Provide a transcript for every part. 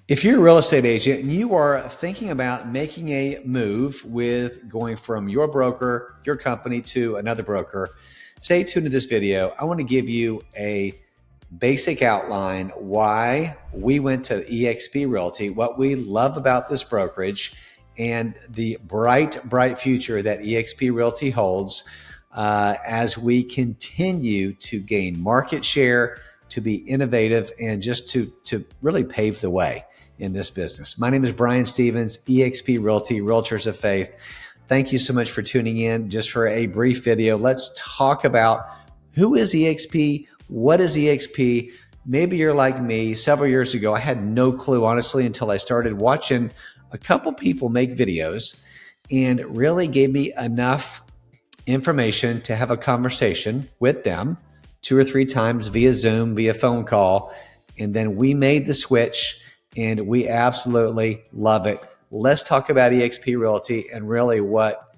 If you're a real estate agent and you are thinking about making a move with going from your broker, your company to another broker, stay tuned to this video. I want to give you a basic outline why we went to eXp Realty, what we love about this brokerage, and the bright future that eXp Realty holds as we continue to gain market share, to be innovative, and just to really pave the way in this business. My name is Brian Stevens, eXp Realty, Realtors of Faith. Thank you so much for tuning in just for a brief video. Let's talk about who is eXp, what is eXp. Maybe you're like me. Several years ago, I had no clue, honestly, until I started watching a couple people make videos, and it really gave me enough information to have a conversation with them 2 or 3 times via Zoom, via phone call. And then we made the switch, and we absolutely love it. Let's talk about eXp Realty and really what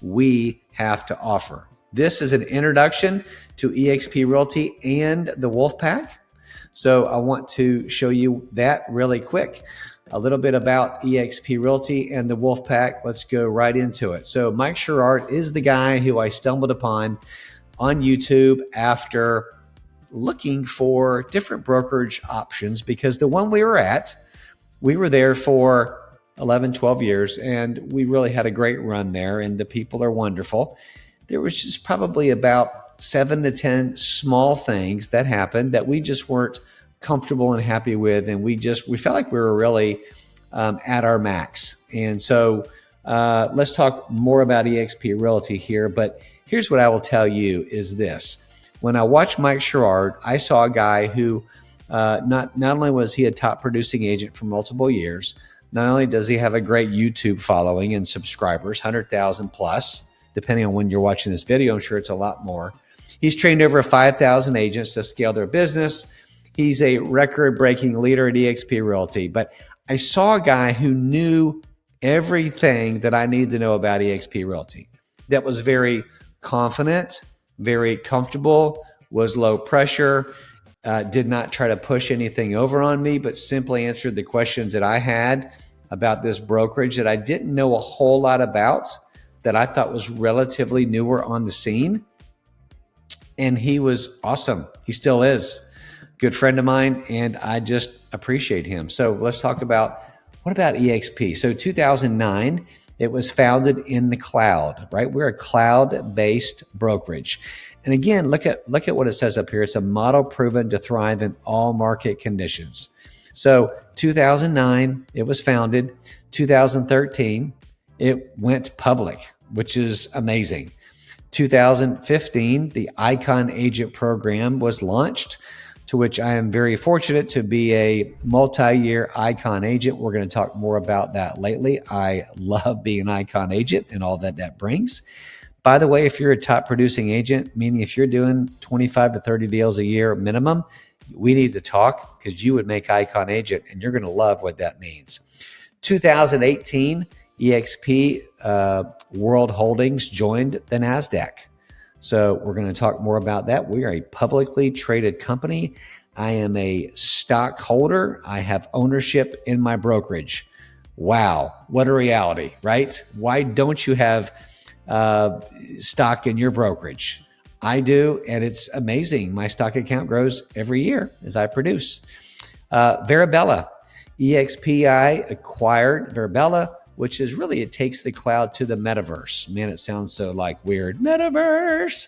we have to offer. This is an introduction to eXp Realty and the Wolf Pack. So I want to show you that really quick. A little bit about eXp Realty and the Wolf Pack. Let's go right into it. So Mike Sherrard is the guy who I stumbled upon on YouTube after looking for different brokerage options, because the one we were there for 11, 12 years, and we really had a great run there, and the people are wonderful. There was just probably about 7 to 10 small things that happened that we just weren't comfortable and happy with, and we felt like we were really at our max. And so let's talk more about eXp Realty here, but here's what I will tell you is this. When I watched Mike Sherrard, I saw a guy who not only was he a top producing agent for multiple years, not only does he have a great YouTube following and subscribers, 100,000 plus, depending on when you're watching this video, I'm sure it's a lot more. He's trained over 5,000 agents to scale their business. He's a record-breaking leader at eXp Realty. But I saw a guy who knew everything that I needed to know about eXp Realty, that was very confident, very comfortable, was low pressure, did not try to push anything over on me, but simply answered the questions that I had about this brokerage that I didn't know a whole lot about, that I thought was relatively newer on the scene. And he was awesome. He still is. Good friend of mine, and I just appreciate him. So let's talk about, what about eXp? So 2009, it was founded in the cloud, right? We're a cloud-based brokerage. And again, look at what it says up here. It's a model proven to thrive in all market conditions. So 2009, it was founded. 2013, it went public, which is amazing. 2015, the Icon Agent Program was launched, to which I am very fortunate to be a multi-year Icon agent. We're going to talk more about that lately. I love being an Icon agent and all that that brings. By the way, if you're a top producing agent, meaning if you're doing 25 to 30 deals a year minimum, we need to talk, because you would make Icon agent and you're going to love what that means. 2018, eXp World Holdings joined the NASDAQ. So we're going to talk more about that. We are a publicly traded company. I am a stockholder. I have ownership in my brokerage. Wow, what a reality, right? Why don't you have stock in your brokerage? I do, and it's amazing. My stock account grows every year as I produce. Verabella, eXp acquired Verabella, which is really, it takes the cloud to the metaverse. Man, it sounds so like weird. Metaverse.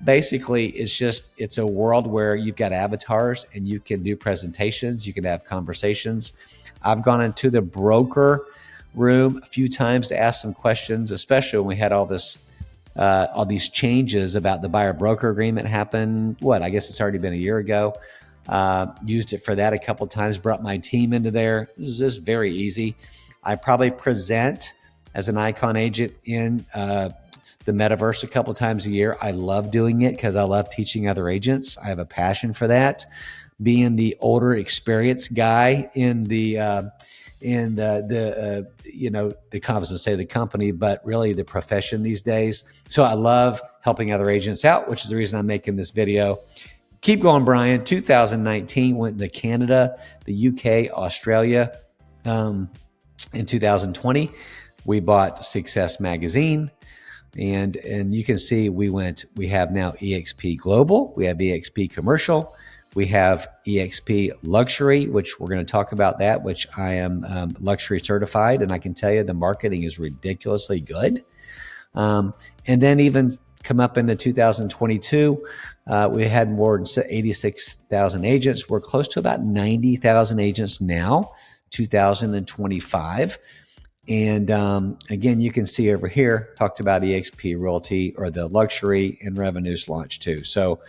Basically, it's a world where you've got avatars and you can do presentations, you can have conversations. I've gone into the broker room a few times to ask some questions, especially when we had all these changes about the buyer broker agreement happen. I guess it's already been a year ago. Used it for that a couple times, brought my team into there. This is just very easy. I probably present as an Icon agent in the metaverse a couple times a year. I love doing it because I love teaching other agents. I have a passion for that. Being the older, experienced guy in the companies, say the company, but really the profession these days. So I love helping other agents out, which is the reason I'm making this video. Keep going, Brian. 2019 went to Canada, the UK, Australia. In 2020, we bought Success Magazine. And you can see we have now eXp Global, we have eXp Commercial, we have eXp Luxury, which we're going to talk about that, which I am luxury certified. And I can tell you the marketing is ridiculously good. And then even come up into 2022, we had more than 86,000 agents. We're close to about 90,000 agents now, 2025. And again, you can see over here, talked about eXp Realty or the luxury and revenues launch too. So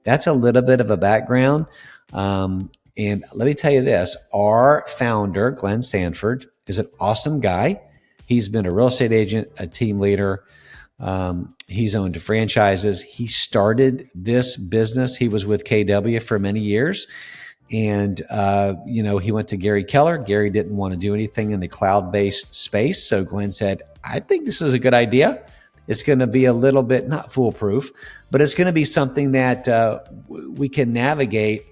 that's a little bit of a background. And let me tell you this, our founder, Glenn Sanford, is an awesome guy. He's been a real estate agent, a team leader. He's owned franchises. He started this business. He was with KW for many years. And, he went to Gary Keller. Gary didn't want to do anything in the cloud-based space. So Glenn said, I think this is a good idea. It's going to be a little bit, not foolproof, but it's going to be something that we can navigate,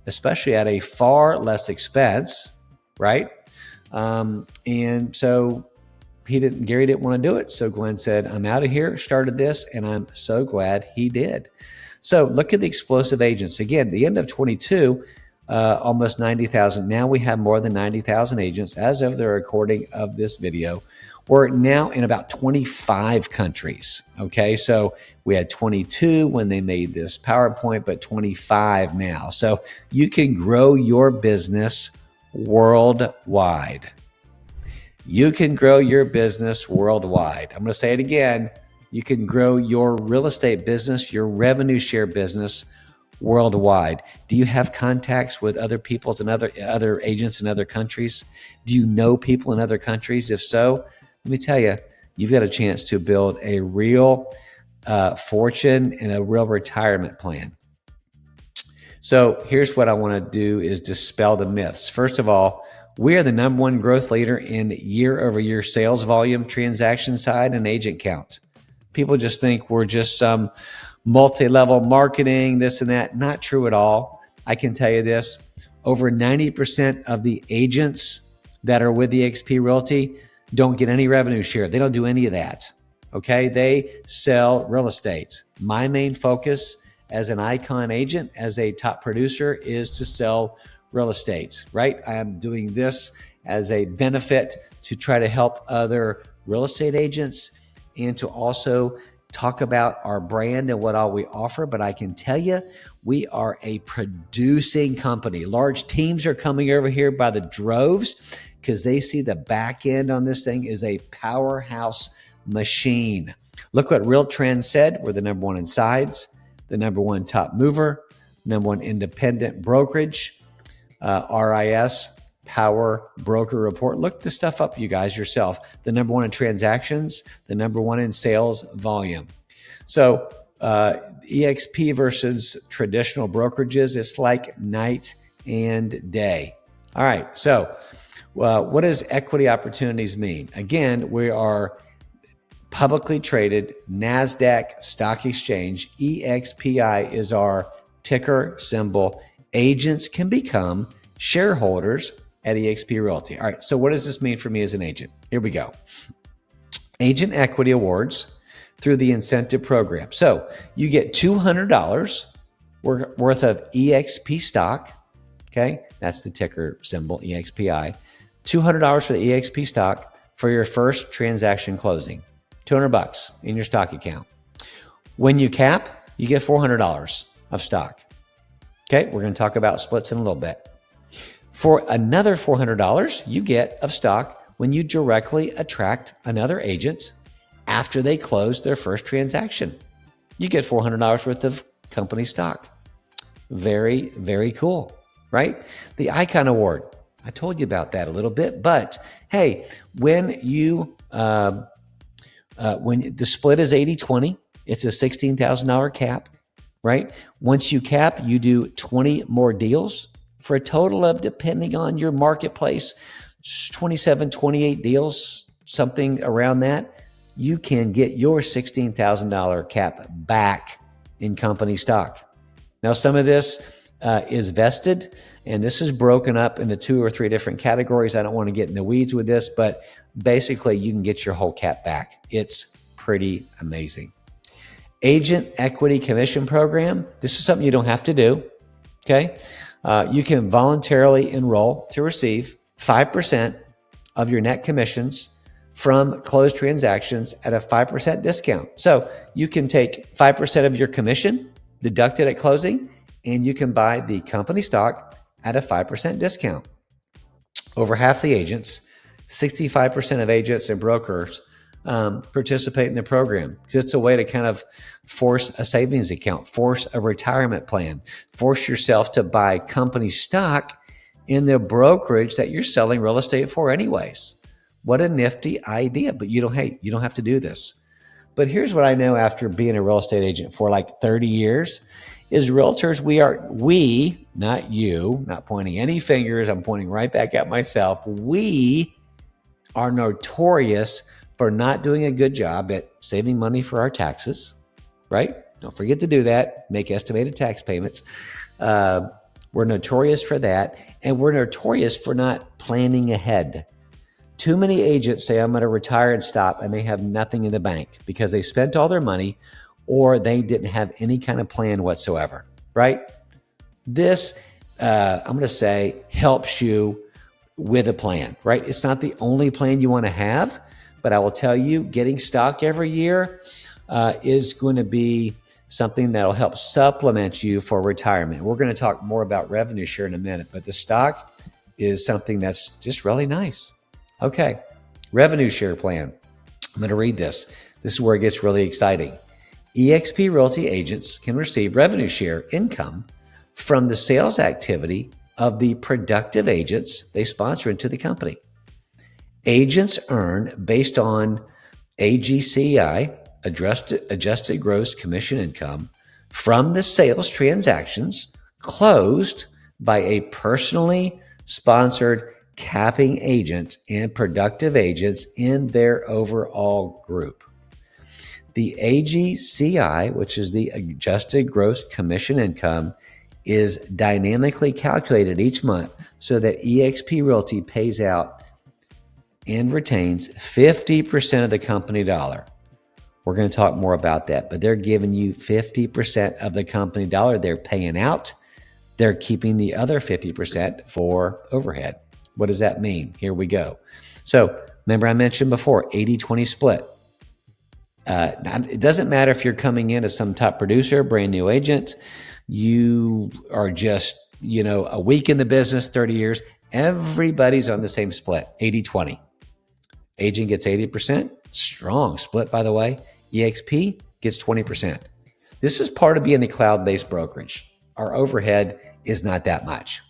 especially at a far less expense, right? And so Gary didn't want to do it. So Glenn said, I'm out of here, started this, and I'm so glad he did. So look at the explosive agents. Again, the end of 22, almost 90,000. Now we have more than 90,000 agents as of the recording of this video. We're now in about 25 countries. Okay. So we had 22 when they made this PowerPoint, but 25 now. So you can grow your business worldwide. You can grow your business worldwide. I'm going to say it again. You can grow your real estate business, your revenue share business worldwide. Do you have contacts with other people and other agents in other countries? Do you know people in other countries? If so, let me tell you, you've got a chance to build a real fortune and a real retirement plan. So here's what I want to do is dispel the myths. First of all, we are the number one growth leader in year-over-year sales volume, transaction side, and agent count. People just think we're just some multi-level marketing, this and that. Not true at all. I can tell you this, over 90% of the agents that are with the eXp Realty don't get any revenue share. They don't do any of that. Okay. They sell real estate. My main focus as an icon agent, as a top producer, is to sell real estate, right? I am doing this as a benefit to try to help other real estate agents and to also talk about our brand and what all we offer. But I can tell you, we are a producing company. Large teams are coming over here by the droves because they see the back end on this thing is a powerhouse machine. Look what Real Trends said. We're the number one in sides, the number one top mover, number one independent brokerage, RIS, Power Broker Report. Look this stuff up, you guys, yourself. The number one in transactions, the number one in sales volume. So eXp versus traditional brokerages, it's like night and day. All right. So what does equity opportunities mean? Again, we are publicly traded NASDAQ stock exchange. EXPI is our ticker symbol. Agents can become shareholders at eXp Realty. All right. So what does this mean for me as an agent? Here we go. Agent equity awards through the incentive program. So you get $200 worth of eXp stock. Okay. That's the ticker symbol, EXPI. $200 for the eXp stock for your first transaction closing. $200 in your stock account. When you cap, you get $400 of stock. Okay. We're going to talk about splits in a little bit. For another $400 you get of stock when you directly attract another agent after they close their first transaction. You get $400 worth of company stock. Very, very cool, right? The Icon Award. I told you about that a little bit, but hey, when the split is 80-20, it's a $16,000 cap, right? Once you cap, you do 20 more deals for a total of, depending on your marketplace, 27, 28 deals, something around that. You can get your $16,000 cap back in company stock. Now, some of this is vested, and this is broken up into 2 or 3 different categories. I don't want to get in the weeds with this, but basically you can get your whole cap back. It's pretty amazing. Agent Equity Commission Program. This is something you don't have to do, okay? You can voluntarily enroll to receive 5% of your net commissions from closed transactions at a 5% discount. So you can take 5% of your commission, deduct it at closing, and you can buy the company stock at a 5% discount. Over half the agents, 65% of agents and brokers participate in the program because it's a way to kind of force a savings account, force a retirement plan, force yourself to buy company stock in the brokerage that you're selling real estate for anyways. What a nifty idea, but you don't have to do this. But here's what I know after being a real estate agent for like 30 years is realtors, we, not you, not pointing any fingers, I'm pointing right back at myself. We are notorious for not doing a good job at saving money for our taxes, right? Don't forget to do that. Make estimated tax payments. We're notorious for that. And we're notorious for not planning ahead. Too many agents say, I'm going to retire and stop, and they have nothing in the bank because they spent all their money or they didn't have any kind of plan whatsoever, right? This, I'm going to say, helps you with a plan, right? It's not the only plan you want to have, but I will tell you, getting stock every year is going to be something that'll help supplement you for retirement. We're going to talk more about revenue share in a minute, but the stock is something that's just really nice. Okay, revenue share plan. I'm going to read this. This is where it gets really exciting. eXp Realty agents can receive revenue share income from the sales activity of the productive agents they sponsor into the company. Agents earn based on AGCI, adjusted gross commission income, from the sales transactions closed by a personally sponsored capping agent and productive agents in their overall group. The AGCI, which is the adjusted gross commission income, is dynamically calculated each month so that eXp Realty pays out and retains 50% of the company dollar. We're going to talk more about that, but they're giving you 50% of the company dollar they're paying out. They're keeping the other 50% for overhead. What does that mean? Here we go. So remember I mentioned before, 80-20 split. It doesn't matter if you're coming in as some top producer, brand new agent, you are just, a week in the business, 30 years, everybody's on the same split, 80-20. Agent gets 80%, strong split, by the way. eXp gets 20%. This is part of being a cloud-based brokerage. Our overhead is not that much,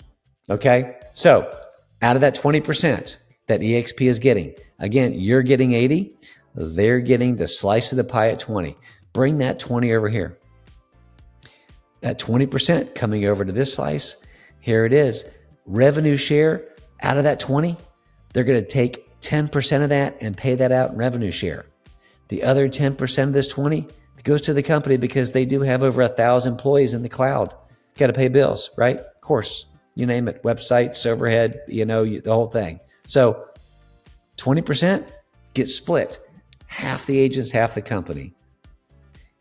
okay? So out of that 20% that eXp is getting, again, you're getting 80, they're getting the slice of the pie at 20. Bring that 20 over here. That 20% coming over to this slice, here it is. Revenue share out of that 20, they're going to take 10% of that and pay that out in revenue share. The other 10% of this 20 goes to the company because they do have over 1,000 employees in the cloud. Got to pay bills, right? Of course, you name it, websites, overhead, the whole thing. So 20% gets split. Half the agents, half the company.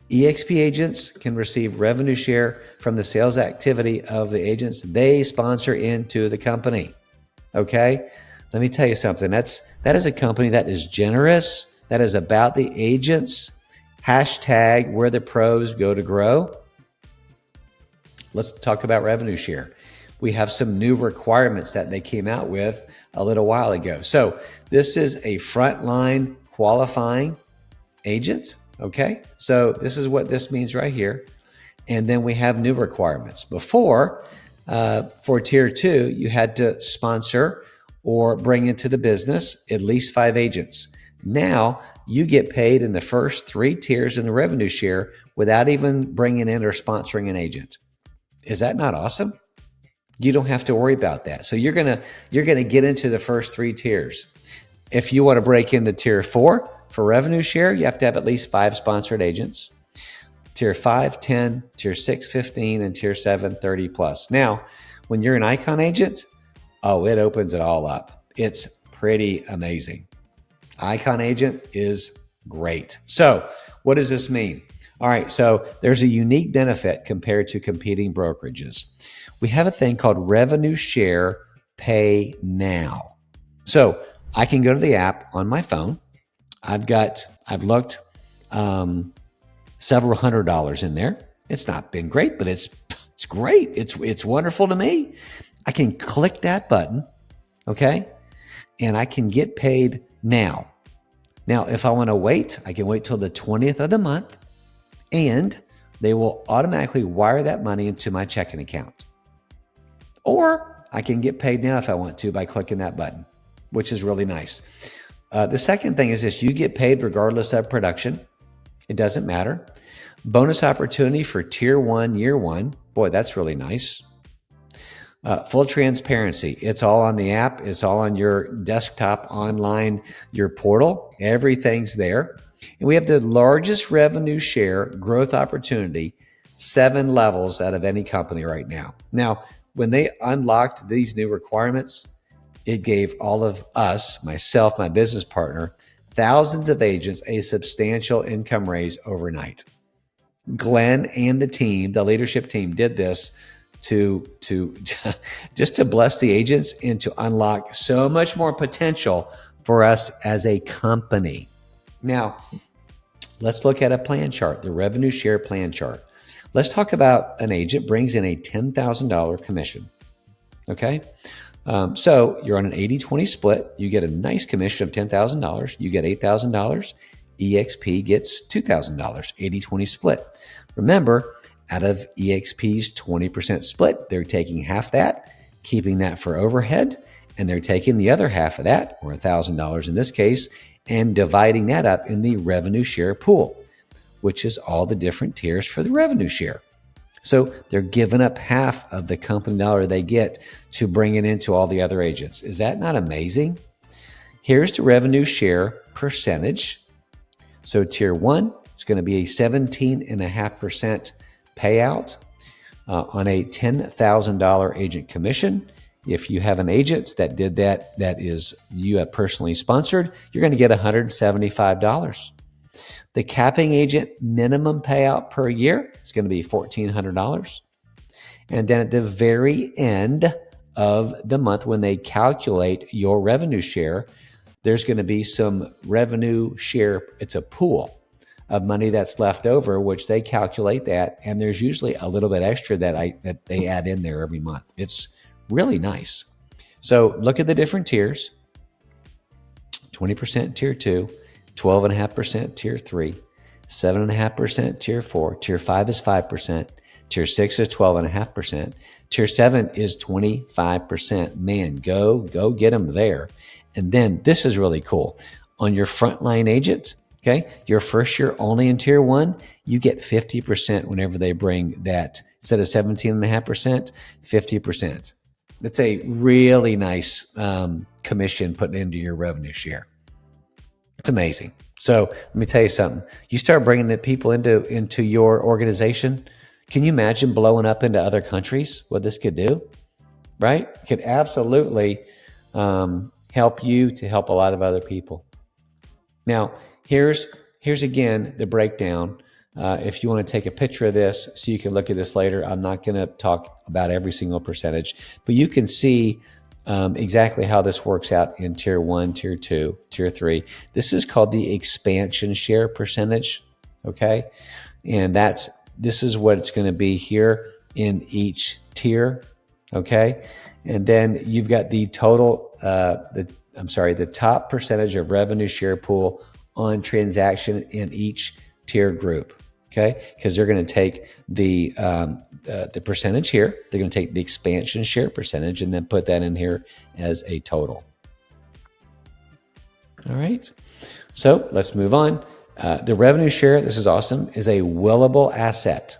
eXp agents can receive revenue share from the sales activity of the agents they sponsor into the company. Okay? Let me tell you something. That is a company that is generous, that is about the agents. Hashtag where the pros go to grow. Let's talk about revenue share. We have some new requirements that they came out with a little while ago. So this is a frontline qualifying agent. Okay. So this is what this means right here. And then we have new requirements. Before, for tier 2, you had to sponsor or bring into the business at least 5 agents. Now you get paid in the first 3 tiers in the revenue share without even bringing in or sponsoring an agent. Is that not awesome? You don't have to worry about that. So you're gonna get into the first 3 tiers. If you want to break into tier 4 for revenue share, you have to have at least 5 sponsored agents. tier 5, 10, tier 6, 15, and tier 7, 30 plus. Now, when you're an Icon agent, oh, it opens it all up. It's pretty amazing. Icon agent is great. So what does this mean? All right, so there's a unique benefit compared to competing brokerages. We have a thing called revenue share pay now. So I can go to the app on my phone. I've looked several $100s in there. It's not been great, but it's great. It's wonderful to me. I can click that button, okay? And I can get paid now. Now, if I want to wait, I can wait till the 20th of the month, and they will automatically wire that money into my checking account. Or I can get paid now if I want to by clicking that button, which is really nice. The second thing is this: you get paid regardless of production. It doesn't matter. Bonus opportunity for tier 1, year 1. Boy, that's really nice. Full transparency. It's all on the app. It's all on your desktop, online, your portal. Everything's there. And we have the largest revenue share growth opportunity, 7 levels out of any company right now. Now, when they unlocked these new requirements, it gave all of us, myself, my business partner, thousands of agents a substantial income raise overnight. Glenn and the team, the leadership team, did this to just to bless the agents and to unlock so much more potential for us as a company. Now, let's look at a plan chart, the revenue share plan chart. Let's talk about an agent brings in a $10,000 commission. Okay. So you're on an 80-20 split. You get a nice commission of $10,000. You get $8,000. eXp gets $2,000, 80-20 split. Remember, out of eXp's 20% split, they're taking half that, keeping that for overhead, and they're taking the other half of that, or $1,000 in this case, and dividing that up in the revenue share pool, which is all the different tiers for the revenue share. So they're giving up half of the company dollar they get to bring it into all the other agents. Is that not amazing? Here's the revenue share percentage. So tier 1, it's going to be a 17.5% payout on a $10,000 agent commission. If you have an agent that did that is you have personally sponsored, you're going to get $175. The capping agent minimum payout per year is going to be $1,400. And then at the very end of the month, when they calculate your revenue share, there's going to be some revenue share. It's a pool of money that's left over, which they calculate that. And there's usually a little bit extra that they add in there every month. It's really nice. So look at the different tiers: 20% tier 2, 12.5% tier 3, 7.5% tier 4, tier 5 is 5%, tier 6 is 12.5%, tier 7 is 25%. Man, go get them there. And then this is really cool. On your frontline agent, okay, your first year only in tier 1, you get 50% whenever they bring that, instead of 17.5%, 50%. That's a really nice commission put into your revenue share. It's amazing. So let me tell you something. You start bringing the people into your organization. Can you imagine blowing up into other countries? What this could do, right? It could absolutely help you to help a lot of other people. Now, here's again the breakdown. If you want to take a picture of this so you can look at this later, I'm not going to talk about every single percentage, but you can see exactly how this works out in tier 1, tier 2, tier 3. This is called the expansion share percentage, okay? And this is what it's going to be here in each tier, okay? And then you've got the total, the top percentage of revenue share pool on transaction in each tier group, okay? Because they're going to take the percentage here. They're going to take the expansion share percentage and then put that in here as a total. All right. So let's move on. The revenue share, this is awesome, is a willable asset.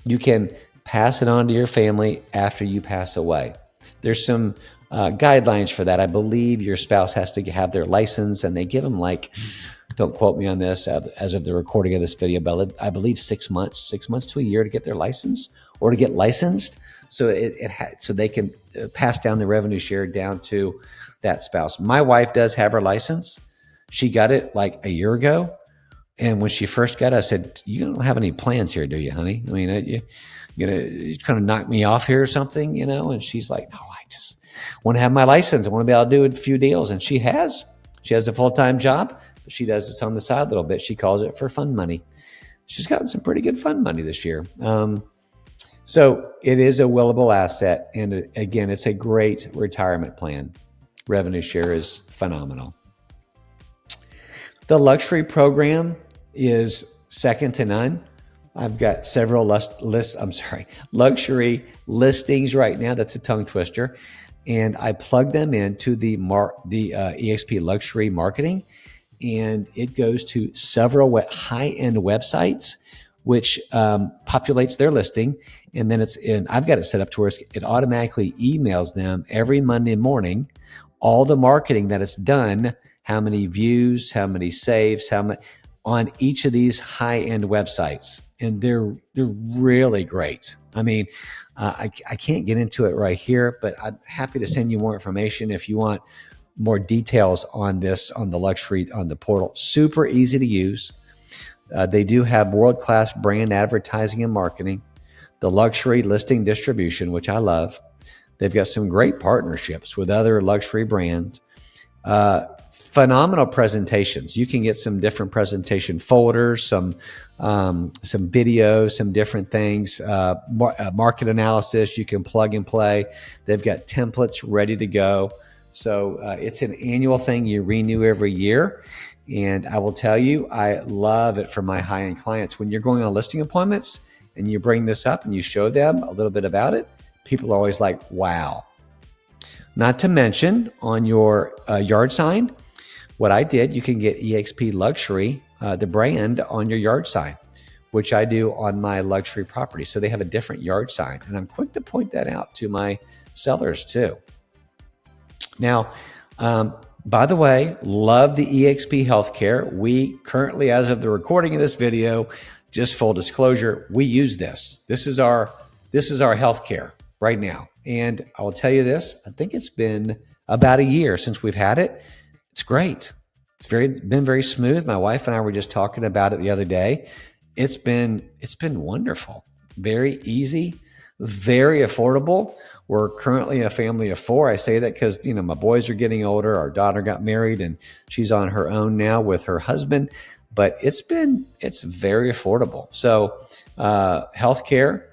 You can pass it on to your family after you pass away. There's some guidelines for that. I believe your spouse has to have their license, and they give them like Don't quote me on this as of the recording of this video, but I believe 6 months to a year to get their license or to get licensed. So so they can pass down the revenue share down to that spouse. My wife does have her license. She got it like a year ago. And when she first got it, I said, "You don't have any plans here, do you, honey? I mean, you kind of knock me off here or something, you know?" And she's like, "No, I just want to have my license. I want to be able to do a few deals." And she has a full-time job, but she does this on the side a little bit. She calls it for fun money. She's gotten some pretty good fun money this year. So it is a willable asset. And again, it's a great retirement plan. Revenue share is phenomenal. The luxury program is second to none. I've got several luxury listings right now. That's a tongue twister. And I plug them into the eXp luxury marketing, and it goes to several high-end websites, which populates their listing. And then I've got it set up to where it automatically emails them every Monday morning, all the marketing that it's done, how many views, how many saves, how much on each of these high-end websites. And they're really great. I mean, I can't get into it right here, but I'm happy to send you more information if you want more details on this, on the portal. Super easy to use. They do have world-class brand advertising and marketing, the luxury listing distribution, which I love. They've got some great partnerships with other luxury brands. Phenomenal presentations. You can get some different presentation folders, some videos, some different things, market analysis. You can plug and play. They've got templates ready to go. So it's an annual thing. You renew every year. And I will tell you, I love it for my high-end clients. When you're going on listing appointments and you bring this up and you show them a little bit about it, people are always like, wow. Not to mention on your yard sign, what I did, you can get eXp Luxury, the brand, on your yard sign, which I do on my luxury property. So they have a different yard sign. And I'm quick to point that out to my sellers too. Now, by the way, love the eXp Healthcare. We currently, as of the recording of this video, just full disclosure, we use this. This is our healthcare right now. And I will tell you this, I think it's been about a year since we've had it. It's great. It's been very smooth. My wife and I were just talking about it the other day. It's been wonderful. Very easy, very affordable. We're currently a family of 4. I say that because, my boys are getting older. Our daughter got married and she's on her own now with her husband, but it's very affordable. So, healthcare,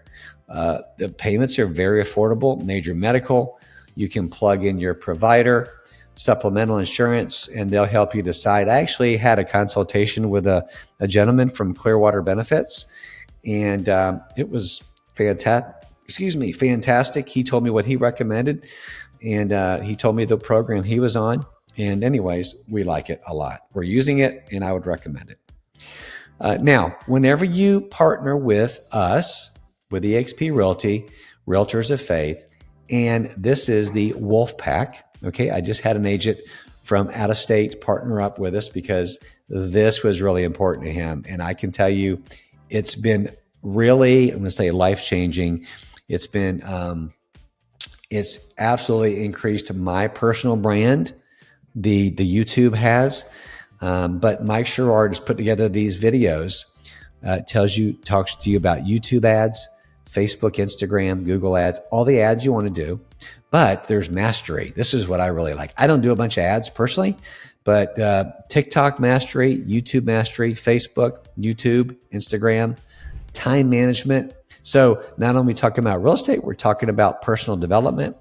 the payments are very affordable. Major medical, you can plug in your provider, supplemental insurance, and they'll help you decide. I actually had a consultation with a gentleman from Clearwater Benefits, and it was fantastic. Fantastic. He told me what he recommended, and he told me the program he was on. And anyways, we like it a lot. We're using it, and I would recommend it. Now, whenever you partner with us, with eXp Realty, Realtors of Faith, and this is the Wolf Pack. Okay, I just had an agent from out of state partner up with us because this was really important to him. And I can tell you, it's been really, I'm going to say, life-changing. It's been, it's absolutely increased my personal brand. The YouTube has, but Mike Sherrard has put together these videos. Talks to you about YouTube ads, Facebook, Instagram, Google ads, all the ads you want to do. But there's mastery. This is what I really like. I don't do a bunch of ads personally, but TikTok mastery, YouTube mastery, Facebook, YouTube, Instagram, time management. So not only talking about real estate, we're talking about personal development,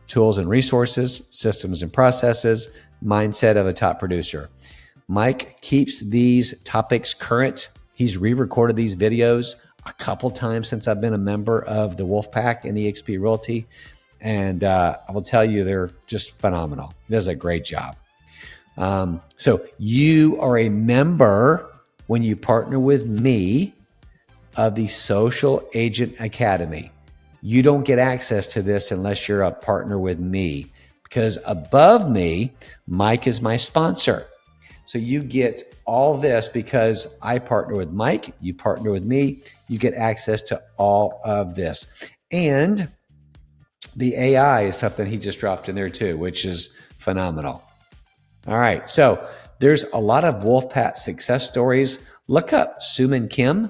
tools and resources, systems and processes, mindset of a top producer. Mike keeps these topics current. He's re-recorded these videos a couple times since I've been a member of the Wolfpack and eXp Realty. And I will tell you, they're just phenomenal. He does a great job. So you are a member when you partner with me of the Social Agent Academy. You don't get access to this unless you're a partner with me, because above me, Mike is my sponsor. So you get all this because I partner with Mike, you partner with me, you get access to all of this. And the AI is something he just dropped in there too, which is phenomenal. All right. So there's a lot of Wolfpack success stories. Look up Suman Kim.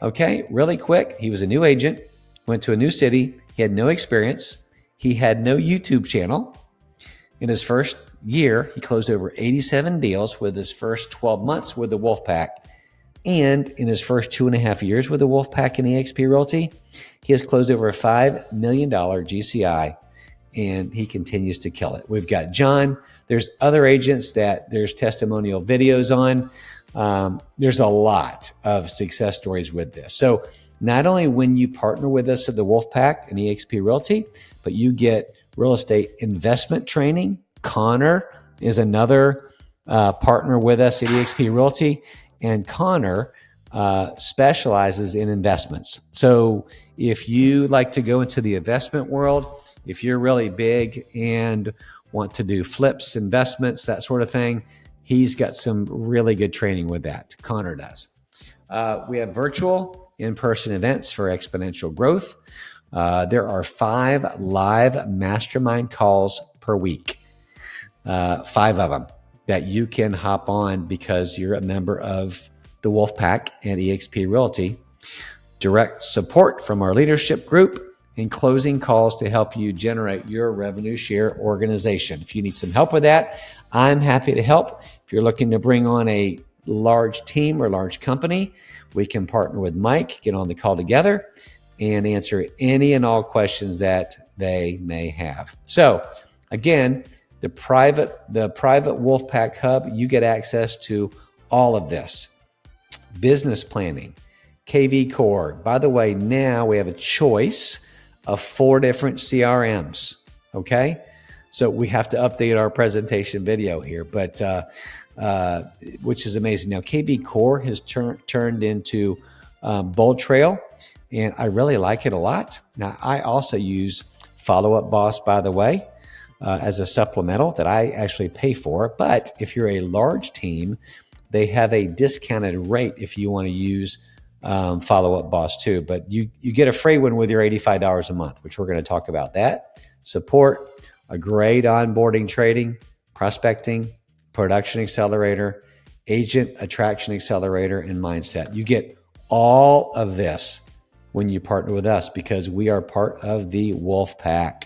Okay. Really quick. He was a new agent, went to a new city. He had no experience. He had no YouTube channel. In his first year, he closed over 87 deals with his first 12 months with the Wolfpack. And in his first 2.5 years with the Wolfpack and eXp Realty, he has closed over a $5 million GCI, and he continues to kill it. We've got John. There's other agents that there's testimonial videos on. There's a lot of success stories with this. So not only when you partner with us at the Wolfpack and eXp Realty, but you get real estate investment training. Connor is another partner with us at eXp Realty, and Connor specializes in investments. So if you like to go into the investment world, if you're really big and want to do flips, investments, that sort of thing, he's got some really good training with that. Connor does. We have virtual in-person events for exponential growth. There are 5 live mastermind calls per week, 5 of them that you can hop on because you're a member of the Wolfpack and eXp Realty. Direct support from our leadership group and closing calls to help you generate your revenue share organization. If you need some help with that, I'm happy to help. If you're looking to bring on a large team or large company, we can partner with Mike, get on the call together, and answer any and all questions that they may have. So again, the private Wolfpack Hub, you get access to all of this. Business planning, KV Core. By the way, now we have a choice of 4 different CRMs, okay? So we have to update our presentation video here, but which is amazing. Now, KV Core has turned into Bold Trail, and I really like it a lot. Now, I also use Follow Up Boss, by the way, as a supplemental that I actually pay for. But if you're a large team, they have a discounted rate if you want to use Follow Up Boss too. But you get a free one with your $85 a month, which we're going to talk about that. Support, a great onboarding trading, prospecting, production accelerator, agent attraction accelerator, and mindset. You get all of this when you partner with us because we are part of the Wolfpack.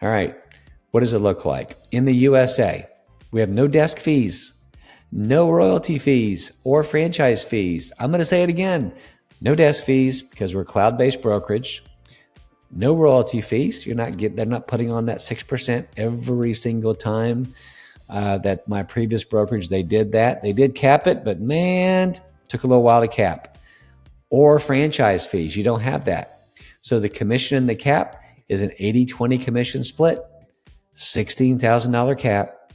All right. What does it look like? In the USA, we have no desk fees, no royalty fees or franchise fees. I'm going to say it again. No desk fees because we're cloud-based brokerage. No royalty fees. They're not putting on that 6% every single time that my previous brokerage, they did that. They did cap it, but man, took a little while to cap. Or franchise fees. You don't have that. So the commission and the cap is an 80-20 commission split, $16,000 cap.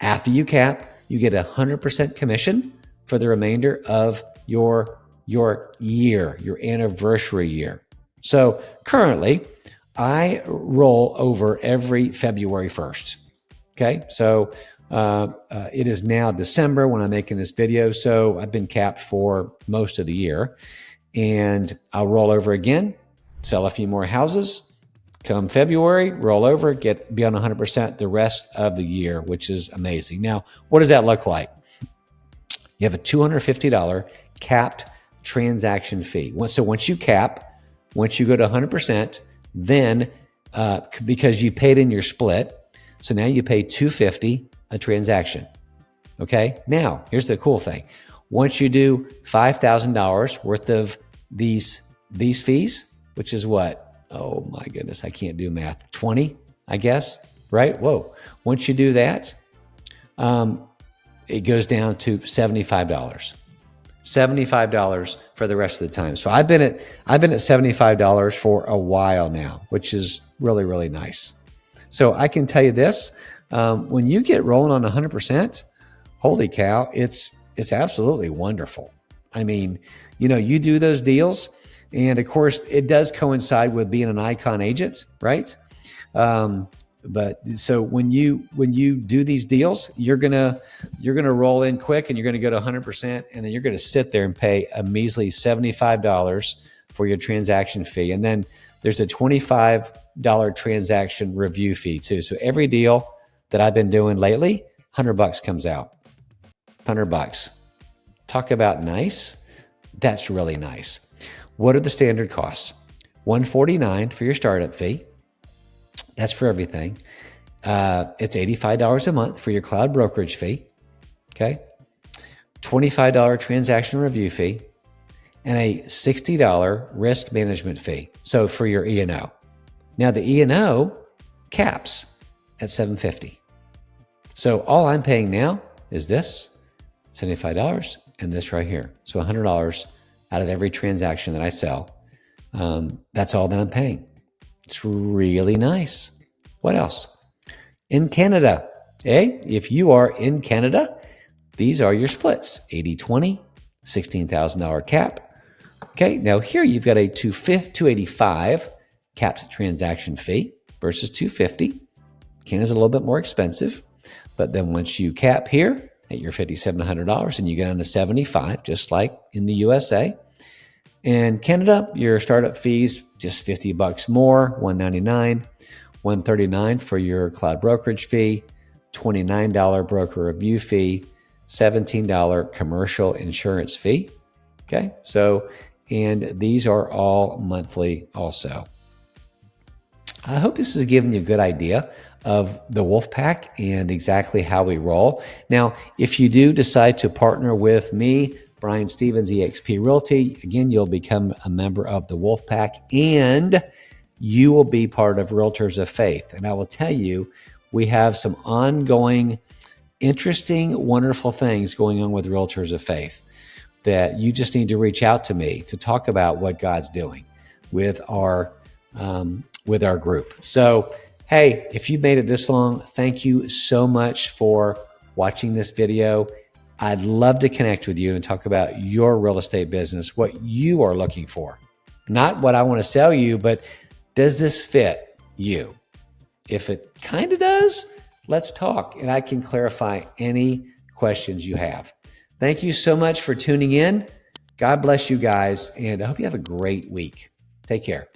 After you cap, you get 100% commission for the remainder of your year, your anniversary year. So currently, I roll over every February 1st. Okay, so it is now December when I'm making this video, so I've been capped for most of the year, and I'll roll over again, sell a few more houses. Come February, roll over, be on 100% the rest of the year, which is amazing. Now, what does that look like? You have a $250 capped transaction fee. So once you cap, once you go to 100%, then because you paid in your split, so now you pay $250 a transaction. Okay. Now, here's the cool thing. Once you do $5,000 worth of these fees, which is what? Oh my goodness, I can't do math. 20, I guess, right? Whoa. Once you do that, it goes down to $75. $75 for the rest of the time. So I've been at $75 for a while now, which is really, really nice. So I can tell you this, when you get rolling on 100%, holy cow, it's absolutely wonderful. I mean, you do those deals, and of course, it does coincide with being an icon agent, right? But so when you do these deals, you're gonna roll in quick, and you're gonna go to 100%, and then you're gonna sit there and pay a measly $75 for your transaction fee, and then there's a $25 transaction review fee too. So every deal that I've been doing lately, $100 comes out. $100. Talk about nice. That's really nice. What are the standard costs? $149 for your startup fee. That's for everything. It's $85 a month for your cloud brokerage fee. Okay. $25 transaction review fee and a $60 risk management fee. So for your E&O. Now the E&O caps at $750. So all I'm paying now is this $75 and this right here. So $100 out of every transaction that I sell. That's all that I'm paying. It's really nice. What else? In Canada, if you are in Canada, these are your splits. 80-20, $16,000 cap. Okay, now here you've got a $285 capped transaction fee versus $250. Canada's a little bit more expensive, but then once you cap here at your $5,700 and you get down to $75, just like in the USA. In Canada, your startup fees just $50 more, $199, $139 for your cloud brokerage fee, $29 broker review fee, $17 commercial insurance fee. Okay, so and these are all monthly also. I hope this has given you a good idea of the Wolfpack and exactly how we roll. Now, if you do decide to partner with me, Brian Stevens, eXp Realty, again, you'll become a member of the Wolfpack and you will be part of Realtors of Faith. And I will tell you, we have some ongoing, interesting, wonderful things going on with Realtors of Faith that you just need to reach out to me to talk about what God's doing with our group. So, hey, if you've made it this long, thank you so much for watching this video. I'd love to connect with you and talk about your real estate business, what you are looking for. Not what I want to sell you, but does this fit you? If it kind of does, let's talk and I can clarify any questions you have. Thank you so much for tuning in. God bless you guys, and I hope you have a great week. Take care.